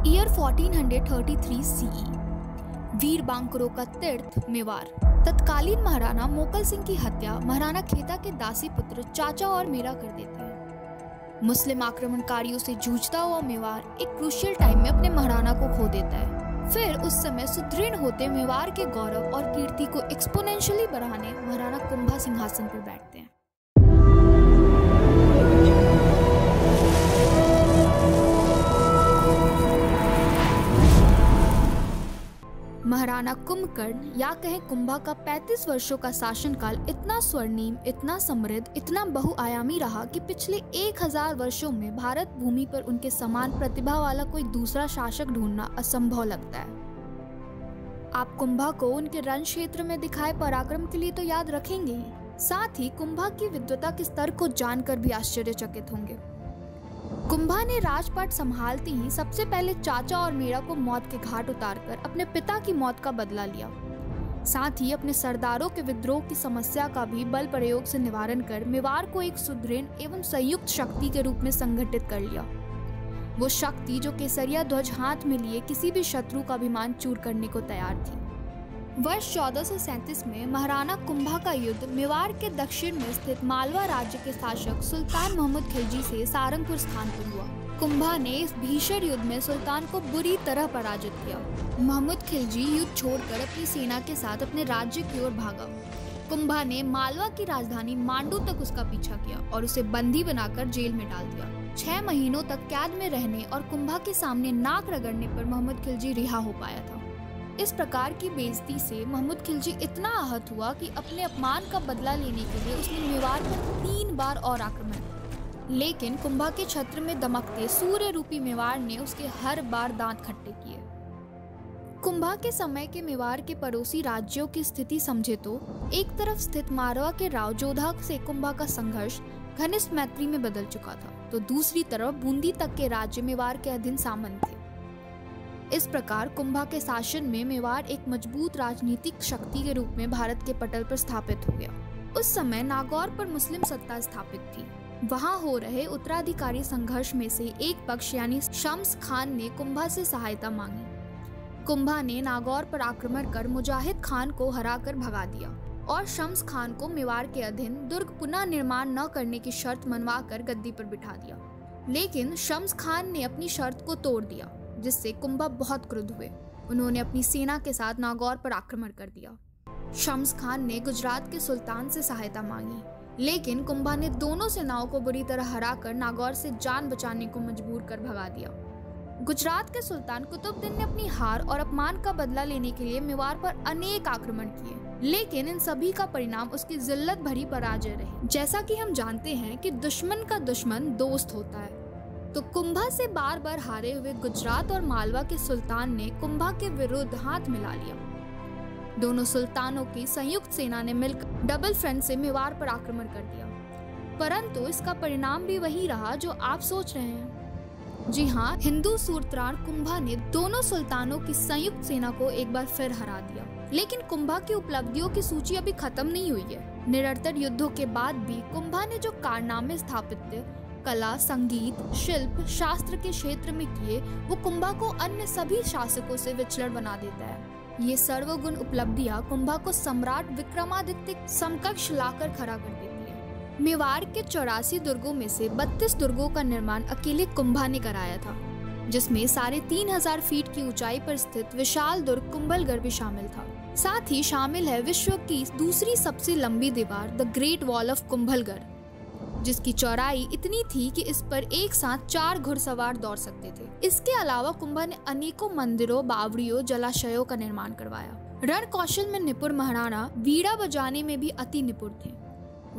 Year 1433 CE. वीर बांकुरों का तीर्थ मेवार। तत्कालीन महाराणा मोकल सिंह की हत्या महाराणा खेता के दासी पुत्र चाचा और मीरा कर देते हैं। मुस्लिम आक्रमणकारियों से जूझता हुआ मेवार एक क्रूशियल टाइम में अपने महाराणा को खो देता है। फिर उस समय सुदृढ़ होते मेवार के गौरव और कीर्ति को एक्सपोनेंशियली बढ़ाने महाराणा कुंभा सिंहासन पर बैठते हैं। महाराणा कुंभकर्ण या कहें कुंभा का 35 वर्षों का शासनकाल इतना स्वर्णिम, इतना समृद्ध, इतना बहुआयामी रहा कि पिछले 1000 वर्षों में भारत भूमि पर उनके समान प्रतिभा वाला कोई दूसरा शासक ढूंढना असंभव लगता है। आप कुंभा को उनके रण क्षेत्र में दिखाए पराक्रम के लिए तो याद रखेंगे ही, साथ ही कुंभा की विद्वता के स्तर को जानकर भी आश्चर्यचकित होंगे। कुंभा ने राजपाट संभालते ही सबसे पहले चाचा और मीरा को मौत के घाट उतारकर अपने पिता की मौत का बदला लिया। साथ ही अपने सरदारों के विद्रोह की समस्या का भी बल प्रयोग से निवारण कर मेवार को एक सुदृढ़ एवं संयुक्त शक्ति के रूप में संगठित कर लिया। वो शक्ति जो केसरिया ध्वज हाथ में लिए किसी भी शत्रु का अभिमान चूर करने को तैयार थी। वर्ष 1437 में महाराणा कुंभा का युद्ध मेवार के दक्षिण में स्थित मालवा राज्य के शासक सुल्तान मोहम्मद खिलजी से सारंगपुर स्थान पर हुआ। कुंभा ने इस भीषण युद्ध में सुल्तान को बुरी तरह पराजित किया। मोहम्मद खिलजी युद्ध छोड़कर अपनी सेना के साथ अपने राज्य की ओर भागा। कुंभा ने मालवा की राजधानी मांडू तक उसका पीछा किया और उसे बंदी बनाकर जेल में डाल दिया। 6 महीनों तक कैद में रहने और कुंभा के सामने नाक रगड़ने पर मोहम्मद खिलजी रिहा हो पाया था। इस प्रकार की बेइज्जती से मोहम्मद खिलजी इतना आहत हुआ कि अपने अपमान का बदला लेने के लिए उसने मेवार पर 3 बार और आक्रमण किया। लेकिन कुंभा के छत्र में दमकते सूर्य रूपी मेवार ने उसके हर बार दांत खट्टे किए। कुंभा के समय के मेवार के पड़ोसी राज्यों की स्थिति समझे तो एक तरफ स्थित मारवा के राव जोधा से कुंभा का संघर्ष घनिष्ठ मैत्री में बदल चुका था, तो दूसरी तरफ बूंदी तक के राज्य मेवार के अधीन सामंत थे। इस प्रकार कुंभा के शासन में मेवार एक मजबूत राजनीतिक शक्ति के रूप में भारत के पटल पर स्थापित हो गया। उस समय नागौर पर मुस्लिम सत्ता स्थापित थी। वहां हो रहे उत्तराधिकारी संघर्ष में से एक पक्ष यानी शम्स खान ने कुंभा से सहायता मांगी। कुंभा ने नागौर पर आक्रमण कर मुजाहिद खान को हराकर भगा दिया और शम्स खान को मेवार के अधीन दुर्ग पुनः निर्माण न करने की शर्त मनवाकर गद्दी पर बिठा दिया। लेकिन शम्स खान ने अपनी शर्त को तोड़ दिया, जिससे कुंभा बहुत क्रुद्ध हुए। उन्होंने अपनी सेना के साथ नागौर पर आक्रमण कर दिया। शम्स खान ने गुजरात के सुल्तान से सहायता मांगी, लेकिन कुंभा ने दोनों सेनाओं को बुरी तरह हराकर नागौर से जान बचाने को मजबूर कर भगा दिया। गुजरात के सुल्तान कुतुबुद्दीन ने अपनी हार और अपमान का बदला लेने के लिए मेवार पर अनेक आक्रमण किए, लेकिन इन सभी का परिणाम उसकी जिल्लत भरी पराजय रही। जैसा कि हम जानते हैं कि दुश्मन का दुश्मन दोस्त होता है, तो कुंभा से बार बार हारे हुए गुजरात और मालवा के सुल्तान ने कुंभा के विरुद्ध हाथ मिला लिया। दोनों सुल्तानों की संयुक्त सेना ने मिलकर डबल फ्रंट से मेवार पर आक्रमण कर दिया, परंतु इसका परिणाम भी वही रहा जो आप सोच रहे हैं। जी हाँ, हिंदू सूरत्राण कुंभा ने दोनों सुल्तानों की संयुक्त सेना को एक बार फिर हरा दिया। लेकिन कुंभा की उपलब्धियों की सूची अभी खत्म नहीं हुई है। निरंतर युद्धों के बाद भी कुंभा ने जो कारनामे स्थापित कला, संगीत, शिल्प, शास्त्र के क्षेत्र में किए, वो कुंभा को अन्य सभी शासकों से विचलन बना देता है। ये सर्वगुण उपलब्धियां कुंभा को सम्राट विक्रमादित्य समकक्ष लाकर खड़ा कर देती है। मेवार के 84 दुर्गों में से 32 दुर्गों का निर्माण अकेले कुंभा ने कराया था, जिसमें 3500 फीट की ऊंचाई पर स्थित विशाल दुर्ग कुंभलगढ़ भी शामिल था। साथ ही शामिल है विश्व की दूसरी सबसे लंबी दीवार the great wall of Kumbhalgarh, जिसकी चौड़ाई इतनी थी कि इस पर एक साथ 4 घुड़सवार दौड़ सकते थे। इसके अलावा कुंभा ने अनेकों मंदिरों, बावड़ियों, जलाशयों का निर्माण करवाया। रण कौशल में निपुण महाराणा वीणा बजाने में भी अति निपुण थे।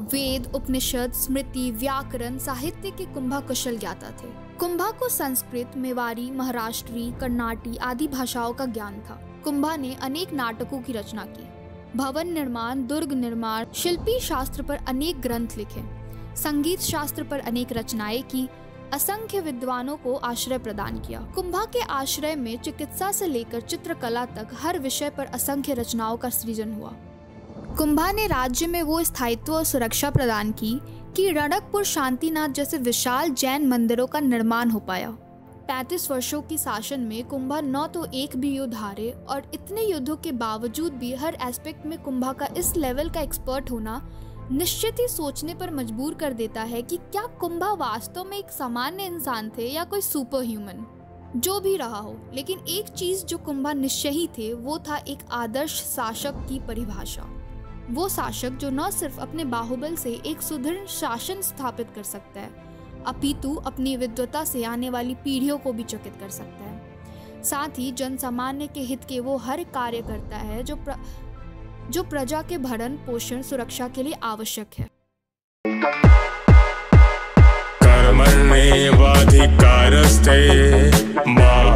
वेद, उपनिषद, स्मृति, व्याकरण, साहित्य के कुंभा कुशल ज्ञाता थे। कुंभा को संस्कृत, मेवारी, महाराष्ट्री, कर्नाटी आदि भाषाओं का ज्ञान था। कुंभा ने अनेक नाटकों की रचना की, भवन निर्माण, दुर्ग निर्माण, शिल्पी शास्त्र पर अनेक ग्रंथ लिखे, संगीत शास्त्र पर अनेक रचनाएं की, असंख्य विद्वानों को आश्रय प्रदान किया। कुंभा के आश्रय में चिकित्सा से लेकर चित्रकला तक हर विषय पर असंख्य रचनाओं का सृजन हुआ। कुंभा ने राज्य में वो स्थायित्व और सुरक्षा प्रदान की कि रणकपुर, शांतिनाथ जैसे विशाल जैन मंदिरों का निर्माण हो पाया। 35 वर्षों की शासन में कुंभा न तो एक भी युद्ध हारे, और इतने युद्धों के बावजूद भी हर एस्पेक्ट में कुंभा का इस लेवल का एक्सपर्ट होना निश्चित ही सोचने पर मजबूर कर देता है कि क्या कुंभा वास्तव में एक सामान्य इंसान थे या कोई सुपर ह्यूमन। जो भी रहा हो, लेकिन एक चीज जो कुंभा निश्चय ही थे वो था एक आदर्श शासक की परिभाषा। वो शासक जो न सिर्फ अपने बाहुबल से एक सुदृढ़ शासन स्थापित कर सकता है, अपितु अपनी विद्वता से आने वाली पीढ़ियों को भी चकित कर सकता है। साथ ही जन सामान्य के हित के वो हर कार्य करता है जो प्रजा के भरण पोषण सुरक्षा के लिए आवश्यक है। कर्मण्येवाधिकारस्ते मा